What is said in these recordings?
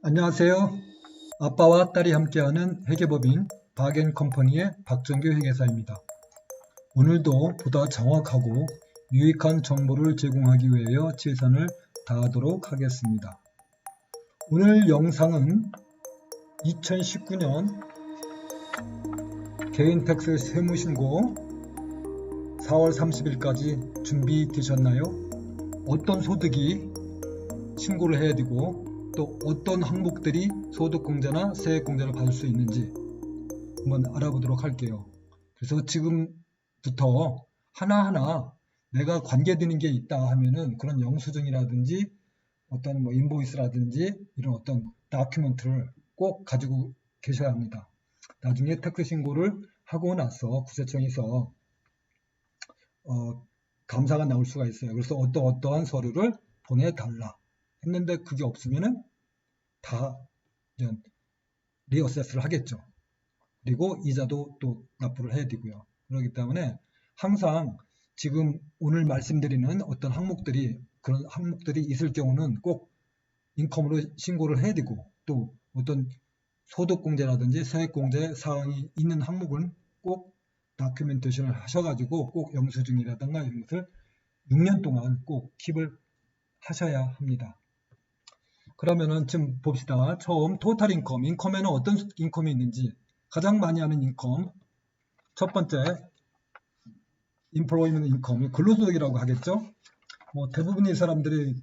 안녕하세요. 아빠와 딸이 함께하는 회계법인 박앤컴퍼니의 박정규 회계사입니다. 오늘도 보다 정확하고 유익한 정보를 제공하기 위하여 최선을 다하도록 하겠습니다. 오늘 영상은 2019년 개인택스 세무신고 4월 30일까지 준비되셨나요? 어떤 소득이 신고를 해야 되고 또 어떤 항목들이 소득공제나 세액공제를 받을 수 있는지 한번 알아보도록 할게요. 그래서 지금부터 하나하나 내가 관계되는 게 있다 하면은 그런 영수증이라든지 어떤 인보이스라든지 이런 어떤 다큐멘트를 꼭 가지고 계셔야 합니다. 나중에 텍스 신고를 하고 나서 국세청에서 감사가 나올 수가 있어요. 그래서 어떠한 서류를 보내달라 했는데 그게 없으면은 다 리어세스를 하겠죠. 그리고 이자도 또 납부를 해야 되고요. 그렇기 때문에 항상 지금 오늘 말씀드리는 어떤 그런 항목들이 있을 경우는 꼭 인컴으로 신고를 해야 되고 또 어떤 소득공제라든지 세액공제 사항이 있는 항목은 꼭 다큐멘테이션을 하셔가지고 꼭 영수증이라든가 이런 것을 6년 동안 꼭 킵을 하셔야 합니다. 그러면은 지금 봅시다. 처음 토탈 인컴에는 어떤 인컴이 있는지 가장 많이 하는 인컴 첫 번째 employment 인컴 근로소득이라고 하겠죠. 대부분의 사람들이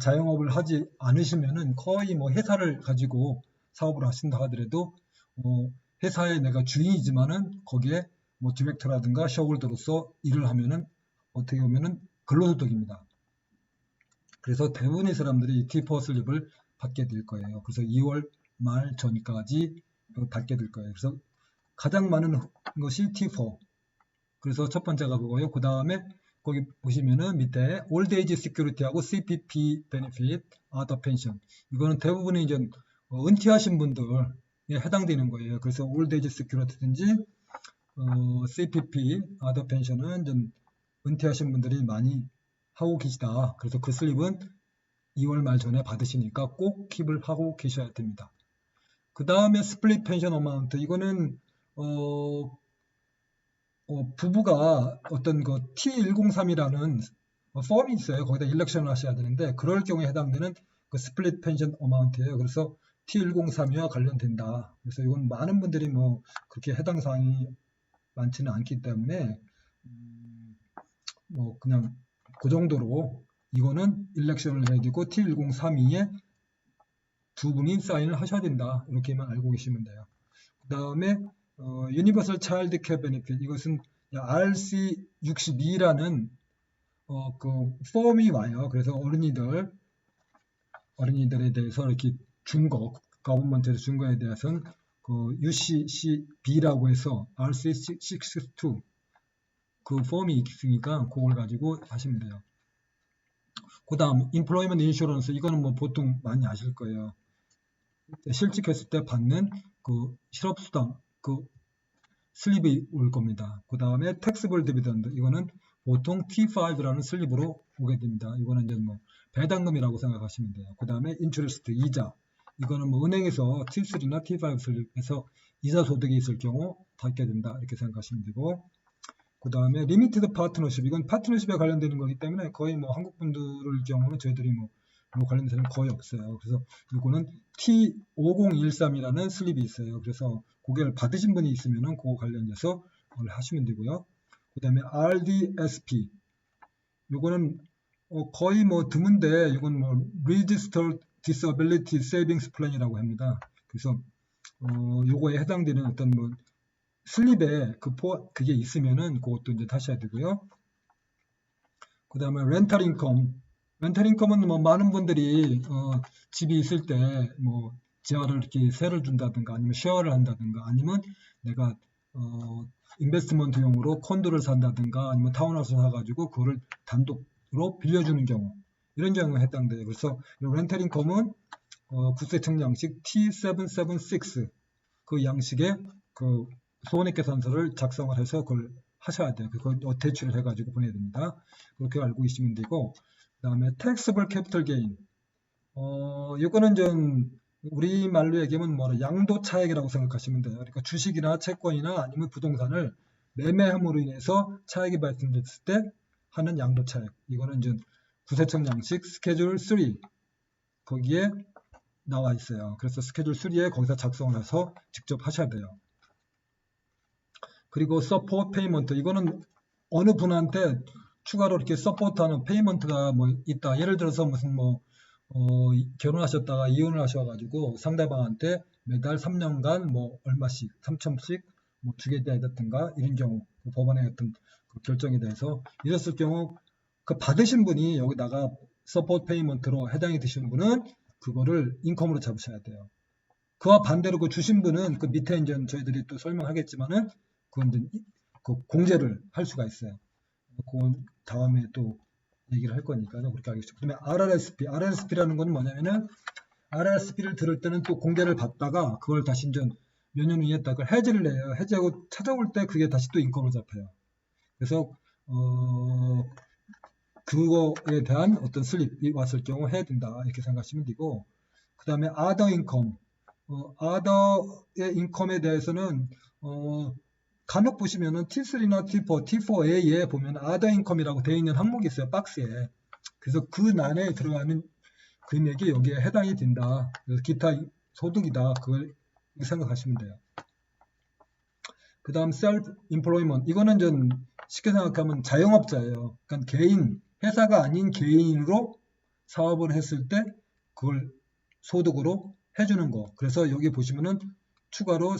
자영업을 하지 않으시면은 거의 회사를 가지고 사업을 하신다 하더라도 회사에 내가 주인이지만은 거기에 디렉터라든가 셔홀더로서 일을 하면은 어떻게 보면은 근로소득입니다. 그래서 대부분의 사람들이 T4 슬립을 받게 될 거예요. 그래서 2월 말 전까지 받게 될 거예요. 그래서 가장 많은 것이 T4. 그래서 첫 번째가 그거예요. 그 다음에 거기 보시면은 밑에 Old Age Security하고 CPP Benefit, Other Pension. 이거는 대부분의 이제 은퇴하신 분들에 해당되는 거예요. 그래서 Old Age Security든지 CPP, Other Pension은 좀 은퇴하신 분들이 많이 하고 계시다. 그래서 그 슬립은 2월 말 전에 받으시니까 꼭 킵을 하고 계셔야 됩니다. 그 다음에 스플릿 펜션 어마운트 이거는 부부가 어떤 그 T103이라는 펌이 있어요. 거기다 일렉션을 하셔야 되는데 그럴 경우에 해당되는 그 스플릿 펜션 어마운트예요. 그래서 T103이와 관련된다. 그래서 이건 많은 분들이 그렇게 해당 사항이 많지는 않기 때문에 그냥 그 정도로 이거는 일렉션을 해야 되고 T1032에 두 분이 사인을 하셔야 된다. 이렇게만 알고 계시면 돼요. 그 다음에 유니버설 차일드 케어 베네핏 이것은 RC62라는 그 폼이 와요. 그래서 어린이들에 대해서 이렇게 준 거, 가버먼트에서 준 거에 대해서는 그 UCCB라고 해서 RC62 그 폼이 있으니까 그걸 가지고 하시면 돼요. 그 다음 Employment Insurance 이거는 보통 많이 아실 거예요. 실직했을 때 받는 그 실업수당 그 슬립이 올 겁니다. 그 다음에 Taxable Dividend 이거는 보통 T5라는 슬립으로 오게 됩니다. 이거는 이제 배당금이라고 생각하시면 돼요. 그 다음에 Interest 이자 이거는 은행에서 T3나 T5 슬립에서 이자 소득이 있을 경우 받게 된다 이렇게 생각하시면 되고 그 다음에 리미티드 파트너십 이건 파트너십에 관련되는 거기 때문에 거의 한국 분들의 경우는 저희들이 관련된 사람이 거의 없어요. 그래서 이거는 T5013이라는 슬립이 있어요. 그래서 그걸 받으신 분이 있으면은 그거 관련돼서 하시면 되고요. 그 다음에 RDSP 이거는 거의 드문데 이건 Registered Disability Savings Plan이라고 합니다. 그래서 요거에 해당되는 어떤 슬립에 그게 있으면은 그것도 이제 타셔야 되고요. 그 다음에 렌탈 인컴. 렌탈 인컴은 많은 분들이 집이 있을 때 지하를 이렇게 세를 준다든가 아니면 쉐어를 한다든가 아니면 내가 인베스트먼트용으로 콘도를 산다든가 아니면 타운하우스 사가지고 그거를 단독으로 빌려주는 경우 이런 경우에 해당돼요. 그래서 렌탈 인컴은 국세청 양식 T776 그 양식에 그 손익계산서를 작성을 해서 그걸 하셔야 돼요. 그걸 대출을 해가지고 보내야 됩니다. 그렇게 알고 계시면 되고, 그 다음에 taxable capital gain. 이거는 좀 우리말로 얘기하면 뭐 양도 차익이라고 생각하시면 돼요. 그러니까 주식이나 채권이나 아니면 부동산을 매매함으로 인해서 차익이 발생됐을 때 하는 양도 차익. 이거는 이제 구세청 양식 스케줄 3 거기에 나와 있어요. 그래서 스케줄 3에 거기서 작성을 해서 직접 하셔야 돼요. 그리고 서포트 페이먼트 이거는 어느 분한테 추가로 이렇게 서포트하는 페이먼트가 뭐 있다. 예를 들어서 무슨 뭐 결혼하셨다가 이혼을 하셔가지고 상대방한테 매달 3년간 뭐 얼마씩 3천씩 뭐 주게 되었던가 이런 경우 법원의 어떤 그 결정에 대해서 이랬을 경우 그 받으신 분이 여기다가 서포트 페이먼트로 해당이 되시는 분은 그거를 인컴으로 잡으셔야 돼요. 그와 반대로 그 주신 분은 그 밑에 이제 저희들이 또 설명하겠지만은 그건 이제 그 공제를 할 수가 있어요. 그건 다음에 또 얘기를 할 거니까요. 그렇게 하겠죠. 그다음에 RRSP라는 건 뭐냐면은 RRSP를 들을 때는 또 공제를 받다가 그걸 다시 이제 몇 년 후에 딱 해지를 내요. 해지하고 찾아올 때 그게 다시 또 인컴으로 잡혀요. 그래서 그거에 대한 어떤 슬립이 왔을 경우 해야 된다 이렇게 생각하시면 되고 그 다음에 other income other의 인컴에 대해서는 간혹 보시면은 T3나 T4, T4A에 보면 other income이라고 되어 있는 항목이 있어요. 박스에. 그래서 그 난에 들어가는 금액이 여기에 해당이 된다. 그래서 기타 소득이다. 그걸 생각하시면 돼요. 그 다음 self employment 이거는 좀 쉽게 생각하면 자영업자예요. 그러니까 개인 회사가 아닌 개인으로 사업을 했을 때 그걸 소득으로 해주는 거. 그래서 여기 보시면은 추가로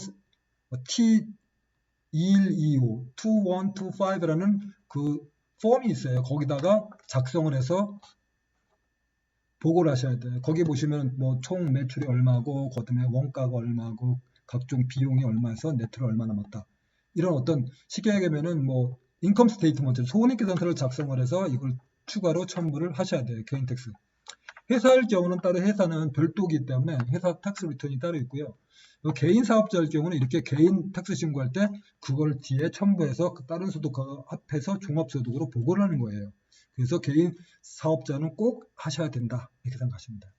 T2125, 2125라는 그 폼이 있어요. 거기다가 작성을 해서 보고를 하셔야 돼요. 거기 보시면 뭐 총 매출이 얼마고, 그다음에 원가가 얼마고, 각종 비용이 얼마에서 네트로 얼마 남았다. 이런 어떤 쉽게 얘기하면은 뭐 인컴 스테이트먼트, 손익계산서를 작성을 해서 이걸 추가로 첨부를 하셔야 돼요. 개인 텍스. 회사일 경우는 따로 회사는 별도이기 때문에 회사 텍스 리턴이 따로 있고요. 개인 사업자일 경우는 이렇게 개인 텍스 신고할 때 그걸 뒤에 첨부해서 다른 소득과 합해서 종합소득으로 보고를 하는 거예요. 그래서 개인 사업자는 꼭 하셔야 된다 이렇게 생각하시면 돼요.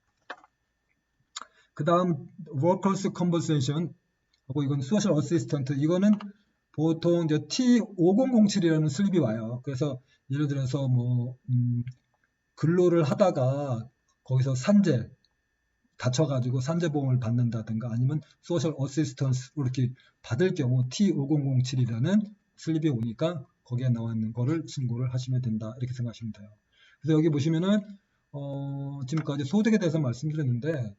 그 다음 workers compensation 하고 이건 social assistant 이거는 보통 이제 T5007이라는 슬립이 와요. 그래서 예를 들어서 뭐 근로를 하다가 거기서 산재 다쳐가지고 산재보험을 받는다든가 아니면 소셜 어시스턴스로 이렇게 받을 경우 T5007이라는 슬립이 오니까 거기에 나와 있는 거를 신고를 하시면 된다 이렇게 생각하시면 돼요. 그래서 여기 보시면은 지금까지 소득에 대해서 말씀드렸는데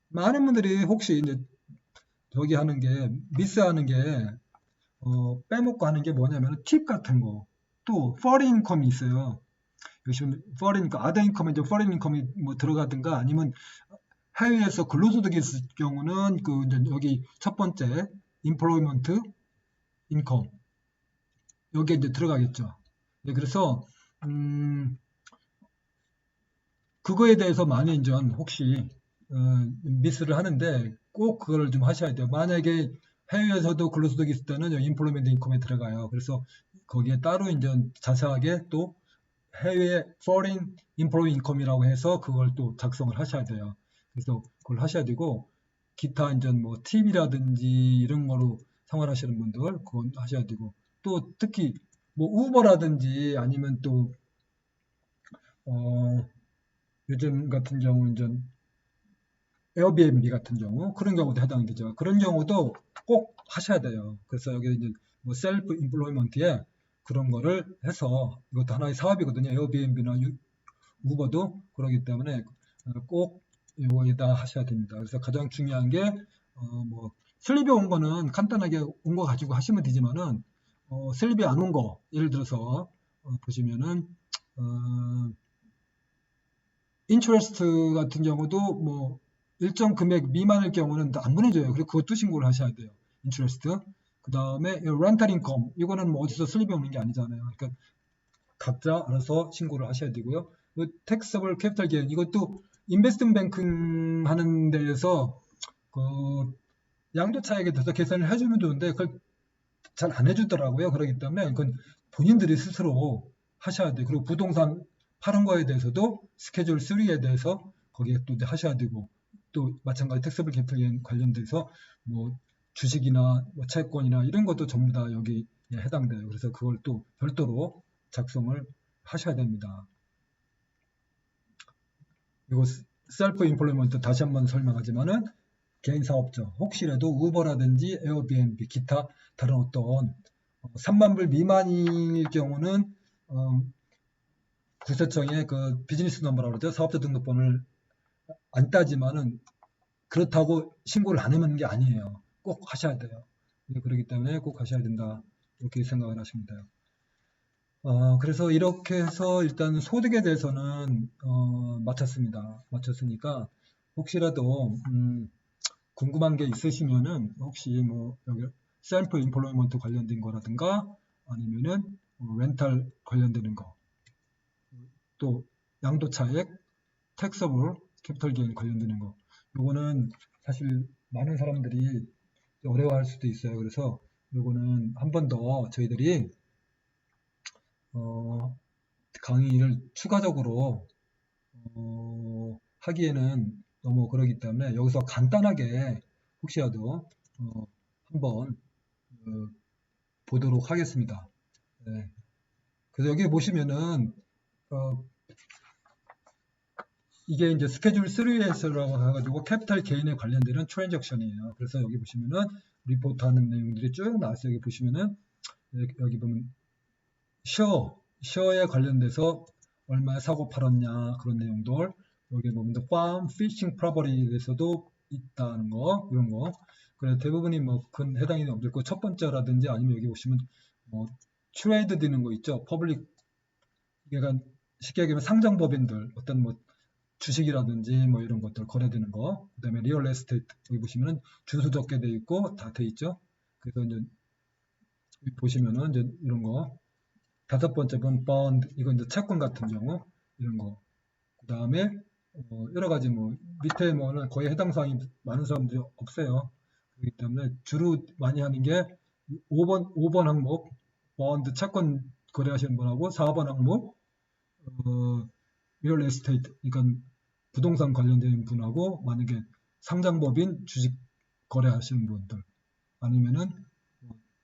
많은 분들이 혹시 이제 저기 하는 게 미스하는 게 빼먹고 하는 게 뭐냐면 팁 같은 거 또 foreign income이 있어요. 요즘 foreign income, other income에 이제 foreign income이 뭐 들어가든가 아니면 해외에서 근로소득이 있을 경우는 그 이제 여기 첫 번째 employment income 여기에 이제 들어가겠죠. 네, 그래서 그거에 대해서 많이 이제 혹시 미스를 하는데 꼭 그거를 좀 하셔야 돼요. 만약에 해외에서도 근로소득이 있을 때는 employment income에 들어가요. 그래서 거기에 따로 이제 자세하게 또 해외 foreign employee income이라고 해서 그걸 또 작성을 하셔야 돼요. 그래서 그걸 하셔야 되고 기타 이제 뭐 팁이라든지 이런 거로 생활하시는 분들 그건 하셔야 되고 또 특히 뭐 우버라든지 아니면 또 요즘 같은 경우는 이제 에어비앤비 같은 경우 그런 경우도 해당이 되죠. 그런 경우도 꼭 하셔야 돼요. 그래서 여기 이제 뭐 셀프 임플로이먼트에 그런 거를 해서 이것도 하나의 사업이거든요. 에어비앤비나 우버도 그러기 때문에 꼭 이거에다 하셔야 됩니다. 그래서 가장 중요한 게 뭐 슬립이 온 거는 간단하게 온 거 가지고 하시면 되지만은 슬립이 안 온 거 예를 들어서 보시면은 인트레스트 같은 경우도 뭐 일정 금액 미만일 경우는 안 보내줘요. 그리고 그것도 신고를 하셔야 돼요. 인트레스트. 그 다음에 렌탈 인컴 이거는 뭐 어디서 슬립이 오는 게 아니잖아요. 그러니까 각자 알아서 신고를 하셔야 되고요. 텍스블 캐피탈 게인 이것도 인베스트먼트 뱅킹 하는 데에서 그 양도 차익에 대해서 계산을 해주면 좋은데 그걸 잘 안 해주더라고요. 그렇기 때문에 그건 본인들이 스스로 하셔야 돼요. 그리고 부동산 파는 거에 대해서도 스케줄 3에 대해서 거기에 또 이제 하셔야 되고, 또 마찬가지 택서블 캐피탈 관련돼서 뭐 주식이나 뭐 채권이나 이런 것도 전부 다 여기에 해당돼요. 그래서 그걸 또 별도로 작성을 하셔야 됩니다. 그리고 셀프 임플로이먼트 다시 한번 설명하지만은 개인 사업자 혹시라도 우버라든지 에어비앤비 기타 다른 어떤 3만 불 미만일 경우는 국세청에 그 비즈니스 넘버라고 그러죠. 사업자 등록번호를 안 따지만은 그렇다고 신고를 안 하는 게 아니에요. 꼭 하셔야 돼요. 그렇기 때문에 꼭 하셔야 된다. 이렇게 생각을 하시면 돼요. 그래서 이렇게 해서 일단 소득에 대해서는 마쳤습니다. 마쳤으니까 혹시라도 궁금한 게 있으시면은 혹시 뭐 여기 셀프 임플로이먼트 관련된 거라든가 아니면은 렌탈 관련되는 거, 또 양도차액, 택서블 캐피털 게인 관련되는 거, 요거는 사실 많은 사람들이 어려워할 수도 있어요. 그래서 요거는 한 번 더 저희들이 강의를 추가적으로 하기에는 너무 그러기 때문에 여기서 간단하게 혹시라도 한번 보도록 하겠습니다. 네. 그래서 여기 보시면은 이게 이제 스케줄 3에서라고 해가지고 캐피탈 게인에 관련되는 트랜잭션이에요. 그래서 여기 보시면은 리포트하는 내용들이 쭉 나왔어요. 여기 보시면은 여기 보면 셔에 관련돼서 얼마에 사고 팔았냐 그런 내용들, 여기 보면 farm, fishing property에 대해서도 있다는 거, 이런 거. 그래서 대부분이 뭐 큰 해당이 없고 첫 번째라든지 아니면 여기 보시면 뭐 트레이드 되는 거 있죠. 퍼블릭, 그러니까 쉽게 얘기하면 상장법인들 어떤 뭐 주식이라든지 뭐 이런 것들 거래되는 거, 그 다음에 리얼 에스테이트 여기 보시면은 주소 적게 돼 있고 다 돼 있죠. 그래서 이제 보시면은 이제 이런 거, 다섯 번째 번 bond, 이건 이제 채권 같은 경우 이런 거, 그 다음에 여러 가지 뭐 밑에 뭐는 거의 해당 사항이 많은 사람들이 없어요. 그렇기 때문에 주로 많이 하는 게 5번 항목 bond 채권 거래하시는 분하고 4번 항목 리얼 에스테이트, 이건 부동산 관련된 분하고 만약에 상장법인 주식 거래하시는 분들, 아니면은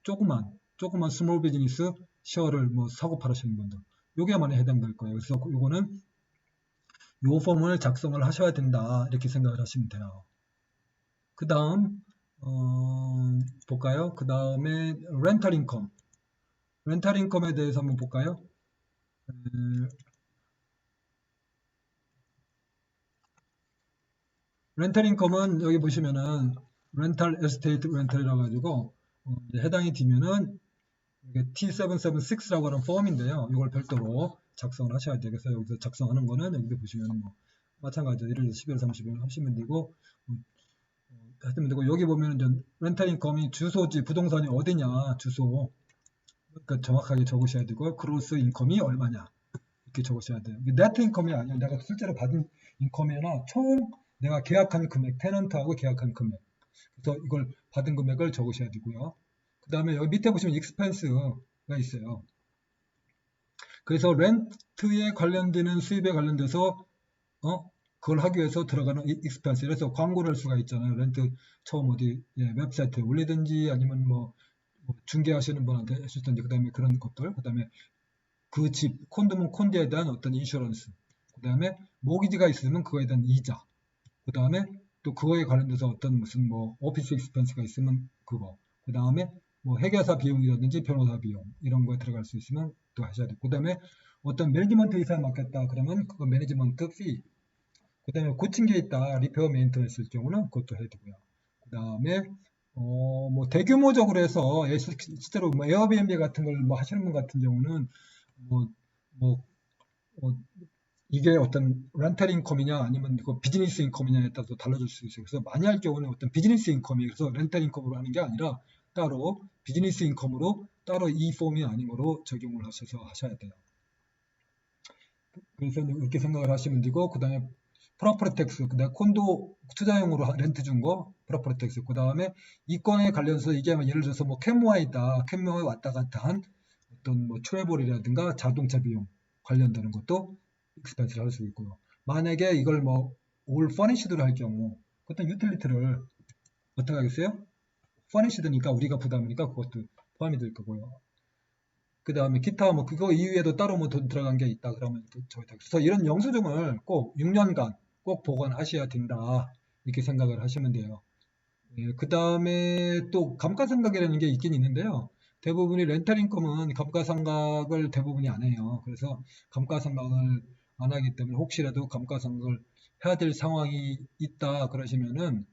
조그만 스몰 비즈니스 셔를 뭐 사고 팔으시는 분들, 요게 많이 해당될 거예요. 그래서 요거는 요 폼을 작성을 하셔야 된다 이렇게 생각을 하시면 돼요. 그 다음 볼까요? 그 다음에 렌탈 인컴에 대해서 한번 볼까요? 렌탈 인컴은 여기 보시면은 렌탈 에스테이트 렌탈이라 가지고 해당이 되면은 이게 T776라고 하는 폼인데요. 이걸 별도로 작성을 하셔야 돼요. 그래서 여기서 작성하는 거는 여기서 보시면 뭐 마찬가지로 예를 들어서 12월 30일 하시면 되고 하시면 되고, 여기 보면 이제 렌탈 인컴이 주소지 부동산이 어디냐 주소, 그러니까 정확하게 적으셔야 되고, 그로스 인컴이 얼마냐 이렇게 적으셔야 돼요. 이게 네트 인컴이 아니라 내가 실제로 받은 인컴이나 총 내가 계약한 금액, 테넌트하고 계약한 금액, 그래서 이걸 받은 금액을 적으셔야 되고요. 그 다음에 여기 밑에 보시면 익스펜스가 있어요. 그래서 렌트에 관련되는 수입에 관련돼서 그걸 하기 위해서 들어가는 익스펜스. 그래서 광고를 할 수가 있잖아요. 렌트 처음 어디 웹사이트에 올리든지 아니면 뭐 중개하시는 분한테 하시든지, 그 다음에 그런 것들, 그 다음에 그 집 콘도면 콘드에 대한 어떤 인슈런스, 그 다음에 모기지가 있으면 그거에 대한 이자, 그 다음에 또 그거에 관련돼서 어떤 무슨 뭐 오피스 익스펜스가 있으면 그거, 그 다음에 뭐 회계사 비용이라든지 변호사 비용 이런 거에 들어갈 수 있으면 또 하셔야 되고, 그 다음에 어떤 매니지먼트 이사에 맡겼다 그러면 그거 매니지먼트 피, 그 다음에 고친 게 있다 리페어 메인터넌스일 경우는 그것도 해야 되고요. 그 다음에 뭐 대규모적으로 해서 실제로 뭐 에어비앤비 같은 걸 뭐 하시는 분 같은 경우는 뭐, 뭐, 이게 어떤 렌탈 인컴이냐 아니면 그 비즈니스 인컴이냐에 따라서 달라질 수 있어요. 그래서 많이 할 경우는 어떤 비즈니스 인컴이, 그래서 렌탈 인컴으로 하는 게 아니라 따로 비즈니스 인컴으로 따로 이 폼이 아니므로 적용을 하셔서 하셔야 돼요. 그래서 이렇게 생각을 하시면 되고, 그 다음에 프로퍼티 텍스, 그 다음에 콘도 투자용으로 렌트 준 거, 프로퍼티 텍스, 그 다음에 이권에 관련해서 이게 예를 들어서 뭐 캔모아에 왔다 갔다 한 어떤 뭐 트래블이라든가 자동차 비용 관련되는 것도 익스펜스를 할 수 있고요. 만약에 이걸 뭐 all furnished로 할 경우 어떤 유틸리티를 어떻게 하겠어요? furnished니까 우리가 부담이니까 그것도 포함이 될 거고요. 그 다음에 기타 뭐 그거 이후에도 따로 뭐 돈 들어간 게 있다 그러면 또 저기다. 그래서 이런 영수증을 꼭 6년간 꼭 보관하셔야 된다 이렇게 생각을 하시면 돼요. 예, 그 다음에 또 감가상각이라는 게 있긴 있는데요. 대부분이 렌탈 인컴은 감가상각을 대부분이 안 해요. 그래서 감가상각을 안 하기 때문에 혹시라도 감가상각을 해야 될 상황이 있다 그러시면은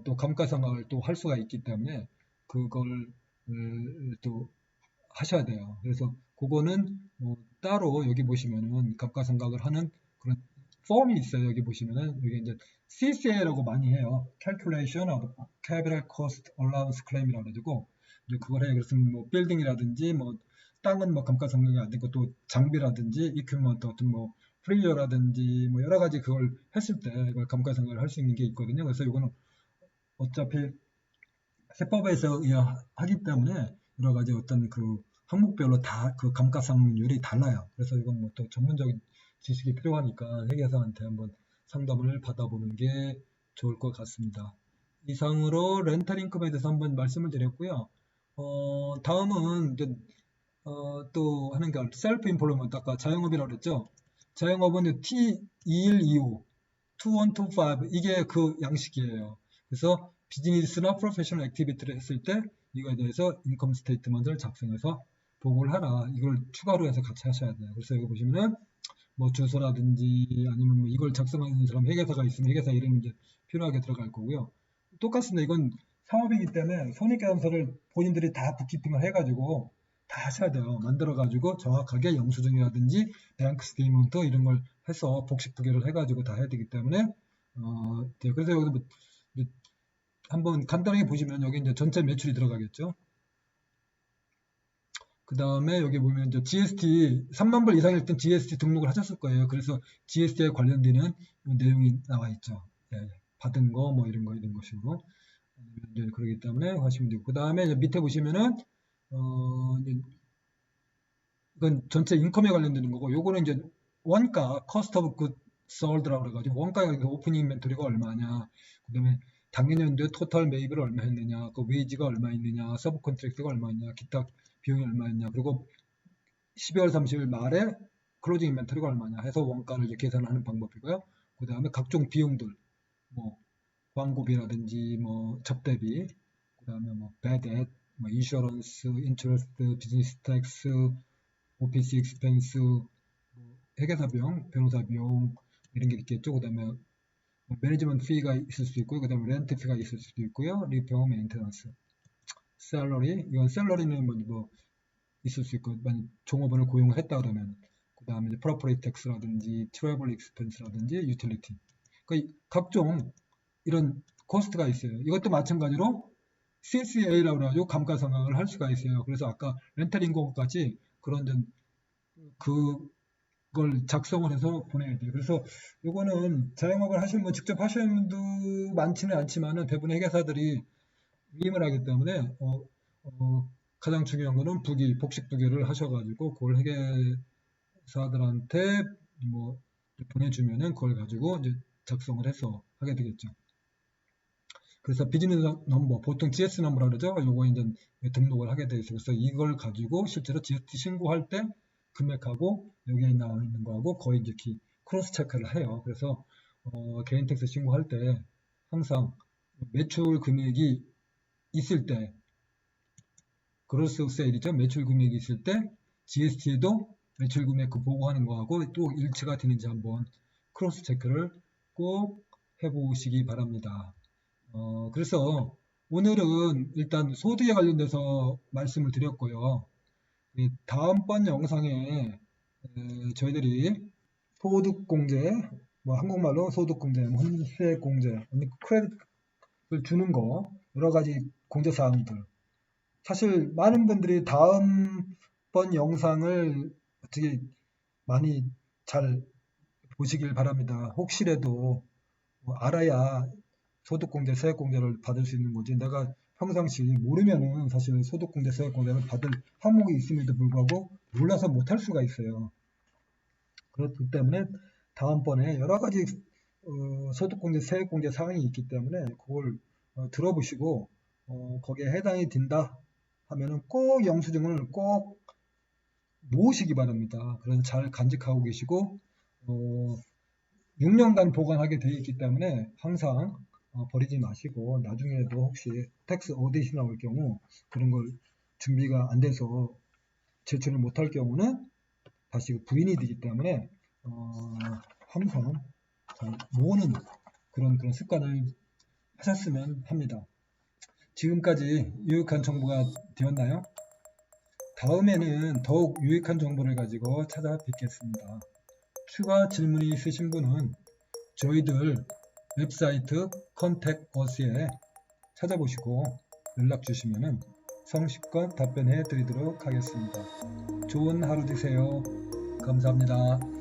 또 감가상각을 또 할 수가 있기 때문에 그걸 또 하셔야 돼요. 그래서 그거는 따로 여기 보시면은 감가상각을 하는 그런 폼이 있어요. 여기 보시면은 여기 이제 CCA라고 많이 해요. Calculation of Capital Cost Allowance Claim이라고 해가지고 이제 그걸 해요. 그래서 뭐 빌딩이라든지 뭐 땅은 뭐 감가상각이 안 되고 또 장비라든지 이퀴먼트 어떤 뭐 프리저라든지 뭐 여러 가지 그걸 했을 때 이걸 감가상각을 할 수 있는 게 있거든요. 그래서 이거는 어차피 세법에서 하기 때문에 여러 가지 어떤 그 항목별로 다 그 감가상률이 달라요. 그래서 이건 뭐 또 전문적인 지식이 필요하니까 회계사한테 한번 상담을 받아보는 게 좋을 것 같습니다. 이상으로 렌탈 인컴에 대해서 한번 말씀을 드렸고요. 다음은 이제 또 하는 게 셀프 임플로먼트 아까 자영업이라고 그랬죠. 자영업은 T2125, 2125 이게 그 양식이에요. 그래서 비즈니스나 프로페셔널 액티비티를 했을 때 이거에 대해서 인컴 스테이트먼트를 작성해서 보고를 하라. 이걸 추가로 해서 같이 하셔야 돼요. 그래서 여기 보시면은 뭐 주소라든지 아니면 뭐 이걸 작성하는 사람 회계사가 있으면 회계사 이름이 이제 필요하게 들어갈 거고요. 똑같습니다. 이건 사업이기 때문에 손익계산서를 본인들이 다 북키핑을 해가지고 다 하셔야 돼요. 만들어가지고 정확하게 영수증이라든지 뱅크 스테이트먼트 이런 걸 해서 복식부계를 해가지고 다 해야 되기 때문에 네, 그래서 여기서 뭐 한번 간단하게 보시면 여기 이제 전체 매출이 들어가겠죠. 그 다음에 여기 보면 이제 GST 3만 불 이상일 땐 GST 등록을 하셨을 거예요. 그래서 GST에 관련되는 내용이 나와 있죠. 예, 받은 거 뭐 이런 것이고 이제 그러기 때문에 하시면 되고 그 다음에 밑에 보시면은 이제 이건 전체 인컴에 관련되는 거고 요거는 이제 원가 cost of goods sold라고 그래가지고 원가가 오프닝 인벤토리가 얼마냐 그 다음에 당년 연도에 토탈 매입을 얼마 했느냐 그 웨이지가 얼마 있느냐 서브 컨트랙트가 얼마 있냐 기타 비용이 얼마 있냐 그리고 12월 30일 말에 클로징 인벤토리가 얼마냐 해서 원가를 이제 계산하는 방법이고요. 그 다음에 각종 비용들 뭐 광고비라든지 뭐 접대비 그 다음에 뭐 배댓 뭐 인슈런스 인트러스트 비즈니스 텍스 오피스 익스펜스 회계사 비용 변호사 비용 이런 게 있겠죠. 그 다음에 매니지먼트 피가 있을 수 있고요. 그 다음에 렌트 피가 있을 수도 있고요. 리페어 메인테넌스 셀러리 이건 셀러리는 뭐 있을 수 있고 만약 종업원을 고용했다 그러면 그 다음에 프로퍼티 텍스라든지 트래블 익스펜스라든지 유틸리티 그러니까 각종 이런 코스트가 있어요. 이것도 마찬가지로 CCA라고 해가지고 감가상각을 할 수가 있어요. 그래서 아까 렌탈 인공까지 그런 그걸 작성을 해서 보내야 돼요. 그래서 이거는 자영업을 하시는 분 직접 하시는 분도 많지는 않지만은 대부분의 회계사들이 위임을 하기 때문에 가장 중요한 거는 복식 부기를 하셔가지고 그걸 회계사들한테 뭐 보내주면은 그걸 가지고 이제 작성을 해서 하게 되겠죠. 그래서 비즈니스 넘버, 보통 GS 넘버라고 그러죠. 요거 이제 등록을 하게 돼 있어요. 그래서 이걸 가지고 실제로 GST 신고할 때 금액하고 여기에 나와 있는 거하고 거의 이제 크로스 체크를 해요. 그래서 개인 텍스 신고할 때 항상 매출 금액이 있을 때 그로스 세일이죠. 매출 금액이 있을 때 GST에도 매출 금액 그 보고하는 거하고 또 일치가 되는지 한번 크로스 체크를 꼭 해보시기 바랍니다. 그래서 오늘은 일단 소득에 관련돼서 말씀을 드렸고요. 다음번 영상에 저희들이 소득공제, 뭐 한국말로 소득공제, 뭐 혼세공제, 크레딧을 주는 거 여러 가지 공제 사항들 사실 많은 분들이 다음번 영상을 어떻게 많이 잘 보시길 바랍니다. 혹시라도 뭐 알아야 소득공제, 세액공제를 받을 수 있는 거지. 내가 평상시 모르면은 사실 소득공제, 세액공제를 받을 항목이 있음에도 불구하고 몰라서 못할 수가 있어요. 그렇기 때문에 다음번에 여러 가지 소득공제, 세액공제 사항이 있기 때문에 그걸 들어보시고 거기에 해당이 된다 하면은 꼭 영수증을 꼭 모으시기 바랍니다. 그래서 잘 간직하고 계시고 6년간 보관하게 되어 있기 때문에 항상 버리지 마시고 나중에도 혹시 텍스 오디트 나올 경우 그런 걸 준비가 안 돼서 제출을 못할 경우는 다시 부인이 되기 때문에 항상 잘 모으는 그런 습관을 하셨으면 합니다. 지금까지 유익한 정보가 되었나요? 다음에는 더욱 유익한 정보를 가지고 찾아뵙겠습니다. 추가 질문이 있으신 분은 저희들 웹사이트 컨택 어스에 찾아보시고 연락 주시면 성실껏 답변해 드리도록 하겠습니다. 좋은 하루 되세요. 감사합니다.